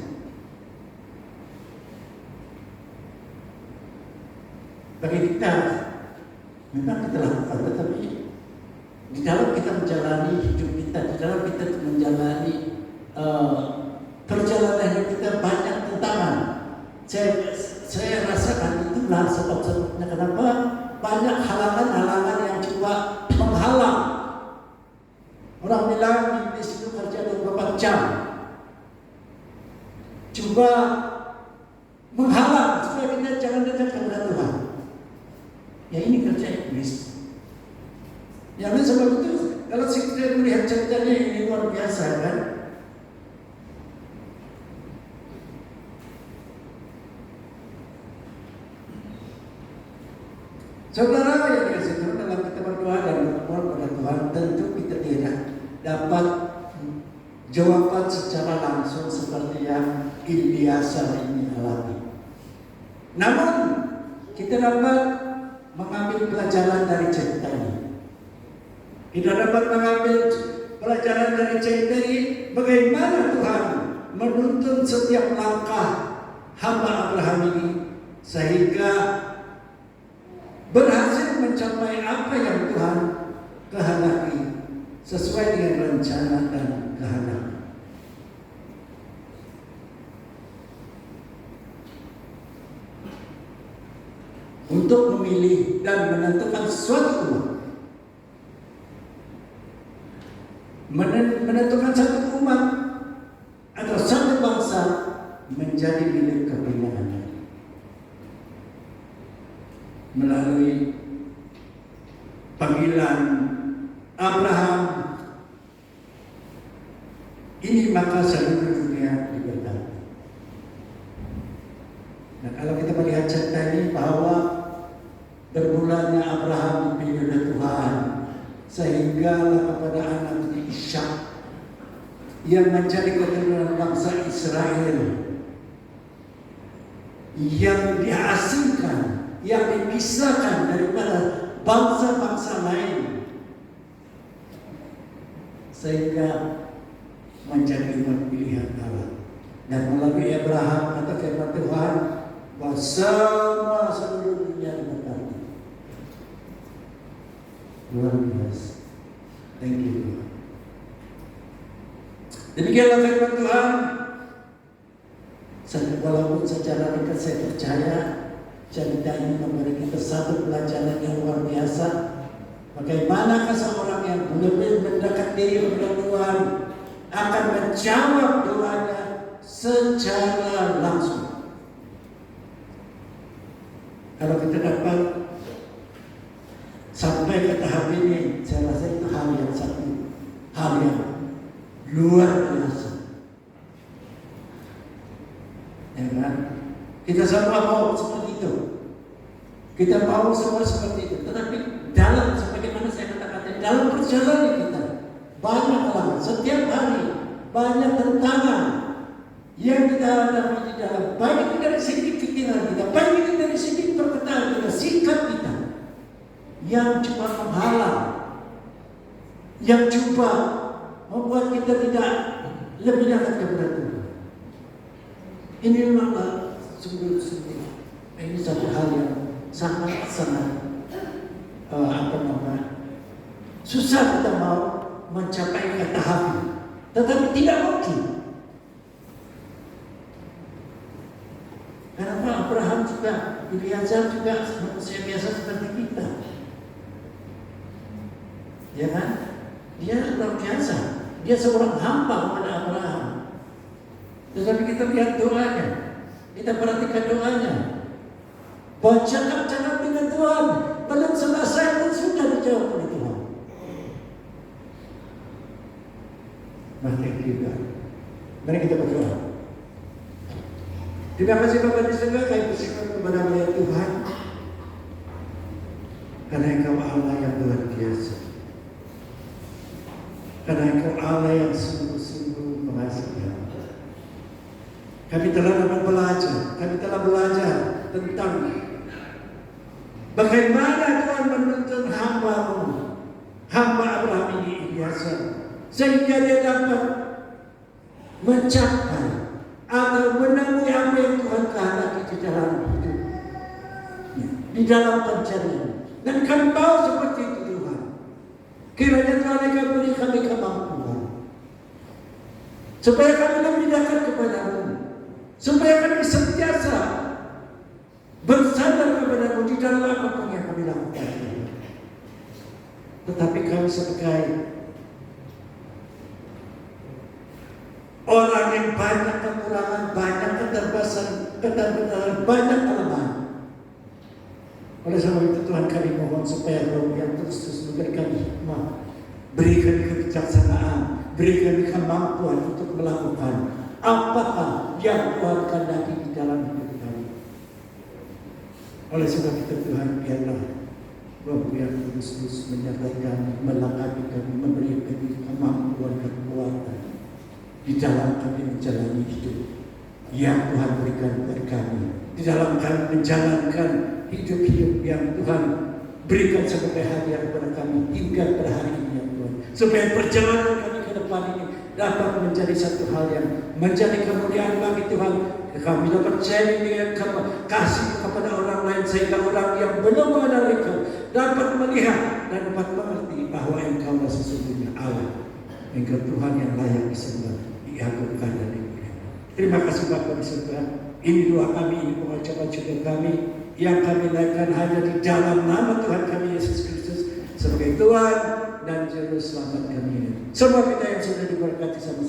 Bagi kita, memang kita lakukan, tetapi di dalam kita menjalani hidup kita, di dalam kita menjalani perjalanan hidup kita banyak tantangan. Saya rasakan itulah sebab-sebabnya kenapa banyak halangan-halangan yang coba menghalang. Orang bilang di situ kerja 24 jam, coba menghalang supaya kita jangan dekat kepada Tuhan. Ya, ini kerja iblis. Ya, sebab itu kalau kita melihat ceritanya ini luar biasa kan. Saudara yang dikasih Tuhan, dalam kita berdoa dan berdoa kepada Tuhan, tentu kita tidak dapat jawaban secara langsung seperti yang Eliezer ini alami. Namun kita dapat mengambil pelajaran dari cerita ini. Kita dapat mengambil pelajaran dari cerita ini, bagaimana Tuhan menuntun setiap langkah hamba Abraham ini sehingga berhasil mencapai apa yang Tuhan kehendaki sesuai dengan rencana dan kehendak. Untuk memilih dan menentukan suatu umat, menentukan satu umat atau satu bangsa menjadi milik kepilihannya melalui panggilan Abraham ini, maka seluruh dunia diberkati. Nah, kalau kita melihat cerita ini bahwa bermulanya Abraham dipilih oleh Tuhan sehinggalah kepada anak Ishak yang menjadi keturunan bangsa Israel, yang diasingkan, yang dipisahkan daripada bangsa-bangsa lain, sehingga menjadi umat pilihan Allah. Dan melalui Abraham kata firman Tuhan bahwa semua seluruh dunia diberkati. Luar biasa. Thank you Tuhan. Demikianlah firman Tuhan. Walaupun secara dekat saya percaya cerita ini memberi kita satu pelajaran yang luar biasa. Bagaimanakah seorang yang lebih mendekat diri kepada Tuhan akan menjawab doanya secara langsung. Kalau kita dapat sampai ke tahap ini, saya rasa itu hal yang luar biasa. Ya kan? Kita semua mau seperti itu. Kita mau semua seperti itu. Tetapi dalam, sebagaimana saya katakan, dalam perjalanan kita banyak hal, setiap hari banyak tantangan yang kita hadapi di dalam, baik itu dari segi pikiran kita, baik itu dari segi perkataan kita, sikap kita, yang coba menghalang, yang coba membuat kita tidak lebih dekat kepada Tuhan. Ini memanglah sungguh-sungguh ini satu hal yang sangat susah kita mau mencapai ke tahap ini, tetapi tidak mungkin. Karena Abraham juga, Eliezer juga manusia biasa seperti kita, ya kan? Dia luar biasa. Dia seorang hamba kepada Abraham. Tetapi kita lihat doanya, kita perhatikan doanya. Bercakap-cakap dengan Tuhan, belum selesai pun sudah dijawab oleh Tuhan. Mari kita, berdoa. Terima kasih Bapak di surga, kami bersyukur kepada Tuhan, karena Engkau Allah yang luar biasa. Karena Engkau Allah yang sungguh-sungguh mengasihi. Kami telah belajar tentang bagaimana Tuhan menuntun hamba Abraham ini Eliezer, sehingga dia dapat mencapai atau menemui apa yang Tuhan kehendaki di dalam hidup, di dalam pencarian. Dan kami mau seperti itu Tuhan. Kiranya Tuhan akan beri kami kemampuan supaya kami lebih dekat kepada-Mu, supaya kami sentiasa bersandar kepada-Mu di dalam apapun yang kami lakukan. Tetapi kami sebagai orang yang banyak kekurangan, banyak keterbatasan, banyak kelemahan. Oleh sebab itu Tuhan kami mohon supaya Roh yang terus memberikan hikmah, berikan kebijaksanaan, berikan kemampuan untuk melakukan apakah yang Tuhan kehendaki di dalam hidup kami. Oleh sebab itu Tuhan, biarlah Roh yang terus menyertai kami, melengkapi kami, memberi kami kemampuan dan kekuatan di dalam kami menjalani hidup yang Tuhan berikan kepada kami, di dalam kami menjalankan hidup-hidup yang Tuhan berikan sebagai hadiah kepada kami hingga pada hari ini ya Tuhan, supaya perjalanan kami ke depan ini dapat menjadi satu hal yang menjadi kemuliaan bagi Tuhan. Kami dapat sharing dengan kasih kepada orang lain, sehingga orang yang belum mengenal Engkau dapat melihat dan dapat mengerti bahwa Engkau adalah sesungguhnya Allah, Engkau Tuhan yang layak disembah, diagungkan dan dimuliakan. Terima kasih Bapa di surga. Ini doa kami, ini pengucapan syukur kami yang kami naikkan hanya di dalam nama Tuhan kami Yesus Kristus sebagai Tuhan dan Juru Selamat kami. Semua kita yang sudah diberkati sama